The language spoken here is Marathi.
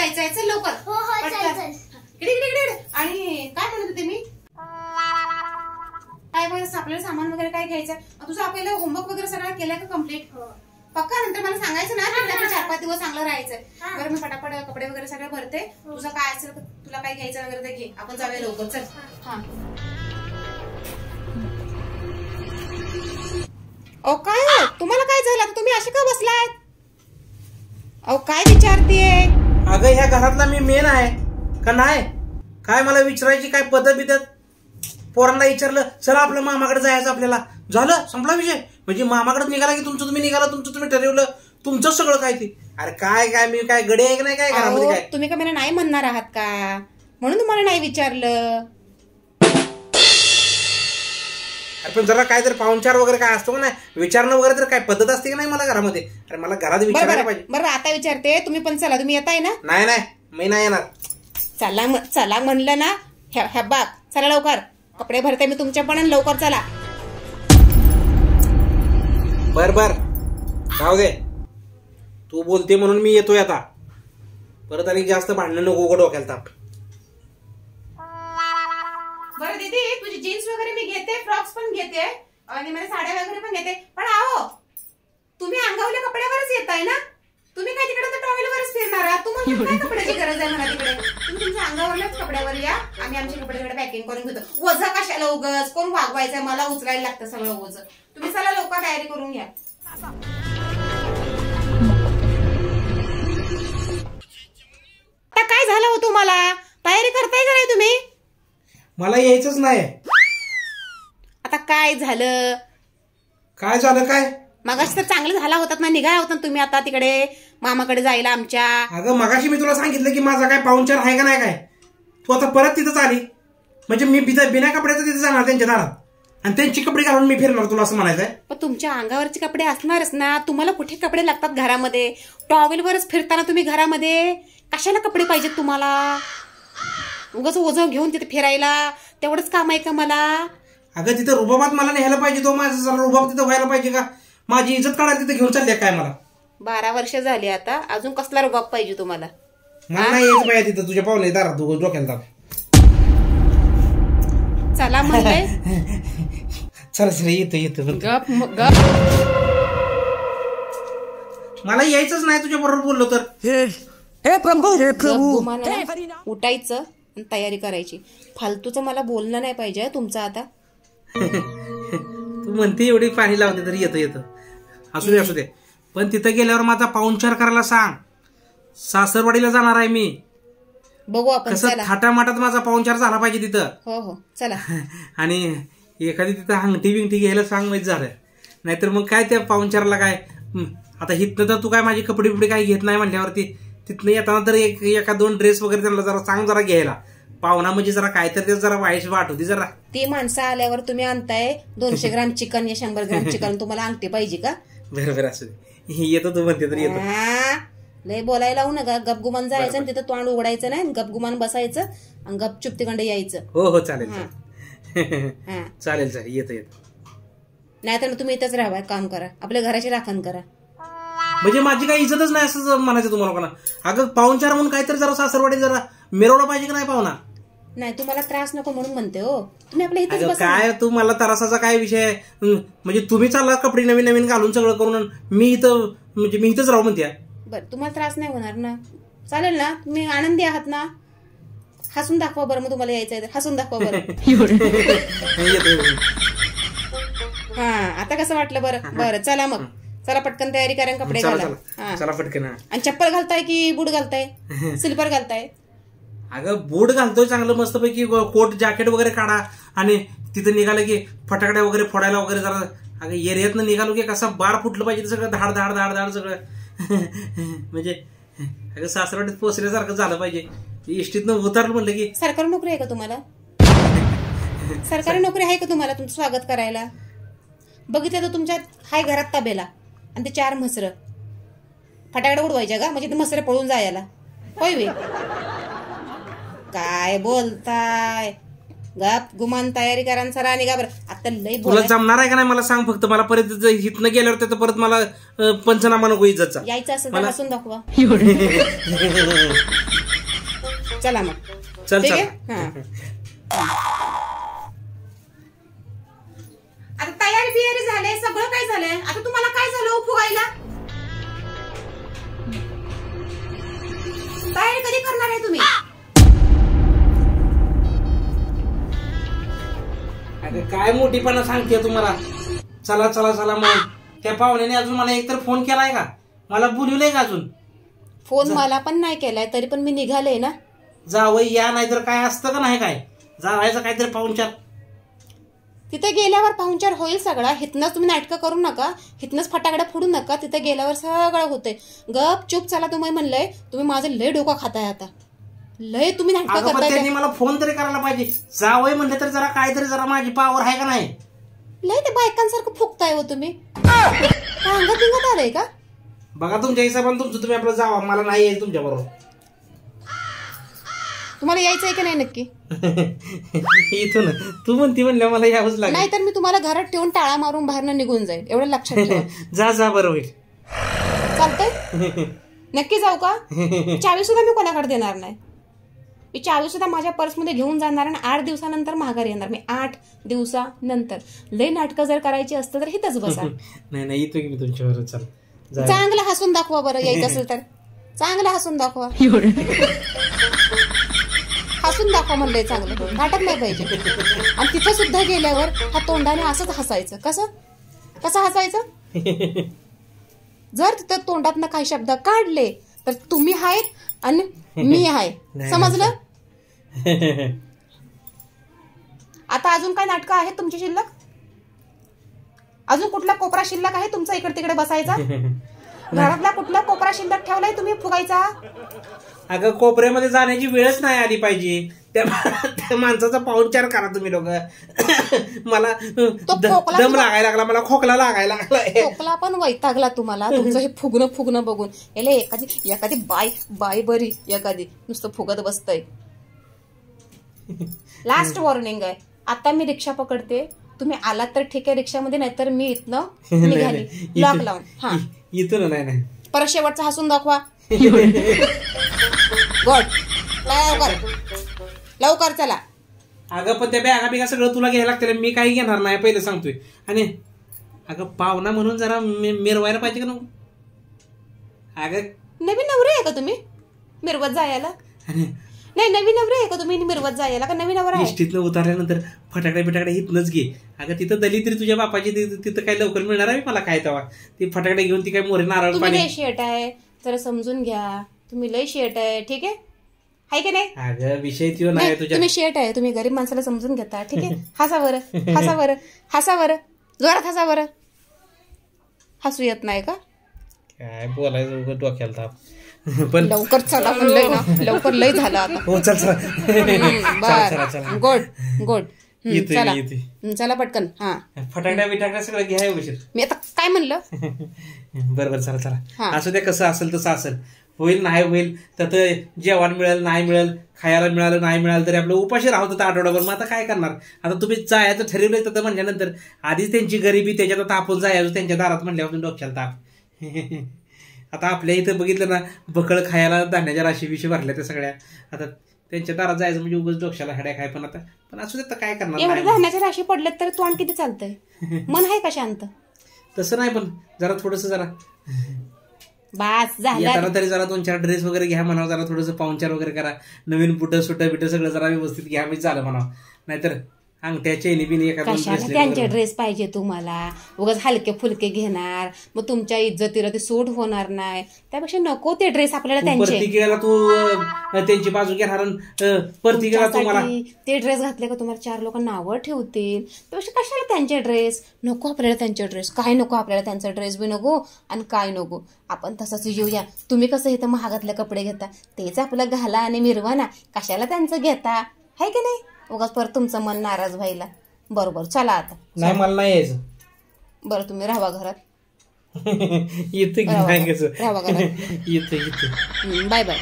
जायचंय, चल लवकर. इकडे इकडे इकडे. आणि काय म्हणत होते मी, काय बस आपल्याला सामान वगैरे काय घ्यायचं. तुझं आपल्याला होमवर्क वगैरे सगळं केलंय का कम्प्लीट? पक्का नंतर मला सांगायचं ना, 4-5 दिवस चांगलं राहायचं. बरं मी पटापट कपडे वगैरे सगळे भरते. तुझं काय असेल तुला काय घ्यायचं वगैरे ते घे, आपण जाऊया लवकर. चल. हा अहो काय तुम्हाला काय झालं, तुम्ही असे का बसलात? अहो काय विचारतेय? अगं ह्या घरातला मी मेन आहे का नाही? काय मला विचारायची काय पद्धत बिदत? पोरांना विचारलं चला आपलं मामाकडे जायचं, आपल्याला झालं संपला विषय. म्हणजे मामाकडे निघाला की तुमचं तुम्ही निघाला, तुमचं तुम्ही ठरवलं, तुमचं सगळं काय ते. अरे काय काय मी काय गडे आहे की नाही काय घरामध्ये? काय तुम्ही का मला नाही म्हणणार आहात का, म्हणून तुम्हाला नाही विचारलं. अरे पण जरा काय तर पाहुणचार वगैरे काय असतो का नाही, विचारणं वगैरे तर काय पद्धत असते की नाही मला घरामध्ये? अरे मला घरात विचारायला पाहिजे. बरं आता विचारते, तुम्ही पण चला. तुम्ही येताय ना? नाही नाही मी नाही येणार. चला म्हणलं ना. ह्या बाग चला लवकर, कपडे भरते मी तुमच्या पण, लवकर चला. बर बर जाऊ दे, तू बोलते म्हणून मी येतोय आता. परत आणि जास्त भांडणं नको डोक्याला ताप. बरं दीदी, तुझी जीन्स वगैरे मी घेते, फ्रॉक्स पण घेते आणि मला साड्या वगैरे पण घेते. पण आहो तुम्ही अंगावल्या कपड्यावरच येताय ना? तुम्ही काय तिकडे टॉवेलवरच फिरणार आहात? तुम्हाला काय कपड्याची गरज आहे म्हणा तिकडे? तुम्ही तुमच्या अंगावरल्याच कपड्यावर या, आम्ही आमचे कपडे तिकडे पॅकिंग करून घेतो. ओझं कशाला उगच, कोण वागवायचंय? मला उचलायला लागतं सगळं ओझं. तुम्ही चला लवकर तयारी करून घ्या. आता काय झालं हो तुम्हाला? तयारी करताय का नाही तुम्ही? मला यायचंच नाही. आता काय झालं? काय झालं काय? मगाशी तर चांगलं झाला होतात ना, निघाला होता तुम्ही आता तिकडे मामाकडे जायला आमच्या. अगं मगाशी मी तुला सांगितलं की माझा काय पाहुणचार आहे का नाही काय? तू आता परत तिथंच आली म्हणजे मी बिना कपड्याचं तिथे जाणार त्यांच्या दारात आणि त्यांची कपडे घालून मी फिरणार, तुला असं म्हणायचंय? पण तुमच्या अंगावरचे कपडे असणारच ना. तुम्हाला कुठे कपडे लागतात घरामध्ये? टॉवेलवरच फिरताना तुम्ही घरामध्ये, कशाला कपडे पाहिजेत तुम्हाला? उगाच ओझं घेऊन तिथे फिरायला तेवढंच काम आहे का मला? अगं तिथं रुबाबात मला न्यायला पाहिजे, तो माझा रुबाब तिथं व्हायला पाहिजे का? माझी इज्जत काढायला तिथे घेऊन चालली काय मला? 12 वर्ष झाली आता, अजून कसला रुबाब पाहिजे तुम्हाला? मला नाही यायचं पाहिजे तिथं तुझ्या पाहुणे दारात डोक्याला. चला म्हणलंय. चल येतो गप. मला यायचंच नाही तुझ्या बरोबर बोललो तर. हे प्रभू हे प्रभू, उठायचं आणि तयारी करायची. फालतूचं मला बोलणं नाही पाहिजे तुमचं आता. तू म्हणते एवढी पाणी लावते तरी येतो. असू दे. पण तिथं गेल्यावर माझा पाहुणचार करायला सांग. सासरवाडीला जाणार आहे मी. बघू आपण. कसं थाटामाटात माझा पाहुणचार झाला पाहिजे तिथं. हो चला. आणि एखादी तिथं अंगठी बिंगठी घ्यायला सांग, माहिती झालं. नाहीतर मग काय त्या पाहुणचाराला काय, आता हिथनं तर तू काय माझी कपडे बिपडे काही घेत नाही म्हणल्यावरती तिथनं येताना तर एका 2 ड्रेस वगैरे त्यांना जरा सांग जरा घ्यायला. पाहुणा म्हणजे जरा काय तर जरा वाईट वाटवती जरा. ती माणसं आल्यावर तुम्ही आणताय 200 ग्राम चिकन या 100 ग्राम चिकन, तुम्हाला अंगठी पाहिजे का? बरोबर असू दे, येतो तू म्हणते तर येतो. लय बोलायला लावू नका. गपगुमान जायचं आणि तिथं तोंड उघडायचं नाही, गपगुमान बसायचं आणि गपचूप तिकडे यायचं. हो चालेल. येतो. नाहीतर तुम्ही इथंच राहा, काम करा, आपल्या घराची राखण करा. म्हणजे माझी काही इज्जतच नाही असं म्हणायचं तुम्हाला का? अगं पाहुणचार म्हणून काहीतरी जरा सासरवाडी जरा मिरवला पाहिजे की नाही पाहुणा? नाही तुम्हाला त्रास नको म्हणून म्हणते हो. तुम्ही आपल्या इथेच बसा. काय तू मला त्रासाचा काय विषय आहे? म्हणजे तुम्ही चालला कपडे नवीन घालून सगळं करून, मी इथंच राहू म्हणते. बरं तुम्हाला त्रास नाही होणार ना? चालेल ना? तुम्ही आनंदी आहात ना? हसून दाखवा बरं. मग तुम्हाला यायचं आहे तर हसून दाखवा बरं. आता कसं वाटलं बरं? चला मग, चला पटकन तयारी करा, कपडे घाला. चला पटकन. आणि चप्पल घालताय की बूट घालताय? स्लीपर घालताय? अगं बूट घालतोय चांगलं मस्तपैकी, कोट जॅकेट वगैरे काढा आणि तिथं निघालं की फटाकड्या वगैरे फोडायला वगैरे जरा. अगं एरियातनं निघालो की कसं बार फुटलं पाहिजे सगळं, धाड धाड धाड धाड सगळं. म्हणजे अगं सासरवाडीत पोचल्यासारखं झालं पाहिजे. इष्टीतनं उतरलं म्हणलं की. सरकारी नोकरी आहे का तुम्हाला? सरकारी नोकरी आहे का तुम्हाला तुमचं स्वागत करायला? बघितलं तर तुमच्या हाय घरात तबेला आणि ते 4 म्हसरं. फटाकडे उडवायच्या का? म्हणजे ते म्हसरे पळून जायला होय वे? काय बोलताय? गप गुमान तयारी करा आणि सरा निघा बरं. आता लय तुला बोलाय जमणार आहे का नाही मला सांग फक्त. मला परत हिथनं गेल्यावर तर परत मला पंचनामा नको इज्जतचा. यायचं असं तर हसून दाखवा. चला मग चल ठीक चल. आहे हा. आता तयारी बियारी झाले सगळं काय झालंय. आता तुम्हाला काय झालं फुगायला. तयारी कधी करणार आहे तुम्ही. अरे काय मोठीपणा सांगते तुम्हाला. चला चला चला मग. त्या पाहुण्याने अजून मला एकतर फोन केलाय का. मला बोलवलंय का अजून. फोन मला पण नाही केलाय तरी पण मी निघाले ना. जावं या नाहीतर काय असतं का नाही काय. जावायचं काहीतरी पाहुणचार. तिथे गेल्यावर पाहुणचार होईल सगळा. हिथनच तुम्ही नाटकं करू नका. हिथनच फटाकडा फोडू नका. तिथे गेल्यावर सगळं होतंय. गप चूप चला. तुम्ही म्हणलंय तुम्ही माझं लय डोका खाताय आता. लय तुम्ही नाटकं अगं पण करताय. त्यांनी मला फोन तरी करायला पाहिजे. जावय म्हणले तर जरा काहीतरी जरा माझी पावर आहे का नाही. लय ते बायकांसारखं फुकताय हो तुम्ही. काय अंगात बिंगात आलंय का. बघा तुमच्या हिशोबाने तुमचं तुम्ही आपलं जावा. मला नाही यायचं तुमच्या बरोबर. तुम्हाला यायचंय की नाही नक्की. इथून तू म्हणती म्हणल्या मला यावंच लागेल. नाहीतर मी तुम्हाला घरात ठेवून टाळा मारून बाहेरनं निघून जाईल. एवढं लक्षात ठेवा. जा जा बरं होईल. चालतंय नक्की जाऊ का. चावी सुद्धा मी कोणाकडे देणार नाही. मी चावी सुद्धा माझ्या पर्समध्ये घेऊन जाणार आणि 8 दिवसानंतर माघारी येणार. मी 8 दिवसानंतर. लय नाटकं जर करायची असतं तर हिथंच बसा. नाही नाही येतो की मी तुमच्या बरोबर. चल चांगलं हसून दाखवा बरं. यायचं असेल तर चांगलं हसून दाखवा. हसून दाखवा म्हणलंय चांगलं. नाटक नाही पाहिजे. आणि तिथं सुद्धा गेल्यावर हा तोंडाने असंच हसायचं. कसं हसायचं. जर तिथं तोंडातनं काही शब्द काढले तर तुम्ही आहेत आणि मी आहे. समजलं. आता अजून काय नाटकं आहेत तुमची शिल्लक. अजून कुठला कोपरा शिल्लक आहे तुमचा इकडे तिकडे बसायचा. घरातला कुठला कोपरा शिल्लक ठेवलाय तुम्ही फुगायचा. अगं कोपऱ्यामध्ये जाण्याची वेळच नाही आली पाहिजे. त्या माणसाचा पाहुणचार करा तुम्ही लोक. मला दम लागायला लागला. मला खोकला लागायला लागला. खोकला पण वैतागला तुम्हाला तुमचं हे फुगणं बघून. याला एखादी बाई बरी एखादी नुसतं फुगत बसतय. लास्ट वॉर्निंग आहे. आता मी रिक्षा पकडते. तुम्ही आलात तर ठीक आहे रिक्षामध्ये. नाहीतर मी इथनं निघाली लॉक लावून. हा इथून नाही. परत शेवटचा हसून दाखवा. गुड. लवकर चला. अगं पण त्या बॅगा बिगा सगळं तुला घ्यायला लागतं. मी काही घेणार नाही पहिलं सांगतोय. आणि अगं पाहुणा म्हणून जरा मिरवायला पाहिजे का नको. अगं नवीन नवरे आहे का तुम्ही मिरवत जायला. नाही नवीन नवरे आहे का तुम्ही मिरवत जायला का नवीन नवरा आहे. इष्टीतनं उतारल्यानंतर फटाकडे इथनच घे. अगं तिथं दली तरी तुझ्या बापाची तिथं काही लवकर मिळणार आहे मला काय तेव्हा. ती फटाकडे घेऊन ती काय मोरे नारळ तुम्ही पाणी. लय शेट आहे जरा समजून घ्या. तुम्ही लय शेट आहे. ठीक आहे की नाही. अगं विषय तिथं नाही तुझ्या. तुम्ही शेट आहे. तुम्ही गरीब माणसाला समजून घेता. ठीक आहे. हसा बरं. जोरात हसा बरं. हसू येत नाही का. काय बोलायचं डोक्याला ताप. पण लवकर चला म्हणलंय ना. लवकर लय झालं आता. हो चल गुड. चला चला पटकन. हा फटाकड्या बिटाकड्या सगळं घ्याय उशीर. मी आता काय म्हणलं. बरोबर चला. असू द्या कसं असेल तसं असेल. होईल नाही होईल तर जेवण मिळेल नाही मिळेल खायला मिळालं नाही मिळालं तरी आपलं उपाशी राहत आठवड्याभर. मग आता काय करणार. आता तुम्ही जायचं ठरवलंय तर म्हणल्यानंतर आधीच त्यांची गरिबी त्याच्यात आता आपण जायचं त्यांच्या दारात म्हणल्यावर डोक्याला ताप. आता आपल्या इथं बघितलं ना बकळ खायला धान्याच्या राशी विषय भरल्या त्या सगळ्या. आता त्यांच्या दारात जायचं म्हणजे उगाच डोक्याला हड्या काय. पण असू देत काय करणार. एवढे धान्याच्या राशी पडल्यात तर तू आणखी किती चालतंय. मन आहे का शांत. तसं नाही पण जरा थोडस जरा बास झालं. येताना तरी जरा 2-4 ड्रेस वगैरे घ्या म्हणावं. जरा थोडंसं पाहुणचार वगैरे करा. नवीन बुटं सुटं सगळं जरा व्यवस्थित घ्या म्हणजे झालं म्हणावं. नाहीतर अंगठ्या चेनी बिनी एखादा त्यांचे ड्रेस पाहिजे तुम्हाला. उगाच हलके फुलके घेणार मग तुमच्या इज्जतीला ते सूट होणार नाही. त्यापेक्षा नको ते ड्रेस आपल्याला त्यांचे. प्रत्येकीला तू त्यांची बाजू घेणार. प्रत्येकीला तुम्हाला ते ड्रेस घातले का तुम्हाला 4 लोक नावं ठेवतील. त्यापेक्षा कशाला त्यांचे ड्रेस. नको आपल्याला त्यांचे ड्रेस. काय नको आपल्याला त्यांचा ड्रेस बी नको आणि काय नको. आपण तसंच येऊया. तुम्ही कसं इथं महागातले कपडे घेता तेच आपलं घाला आणि मिरवा ना. कशाला त्यांचं घेता आहे की नाही. उगाच परत तुमचं मन नाराज व्हायला. बरोबर चला आता. नाही मला नाही यायचं. बरं तुम्ही राहा घरात. येतं राहा घरात. येतं बाय बाय.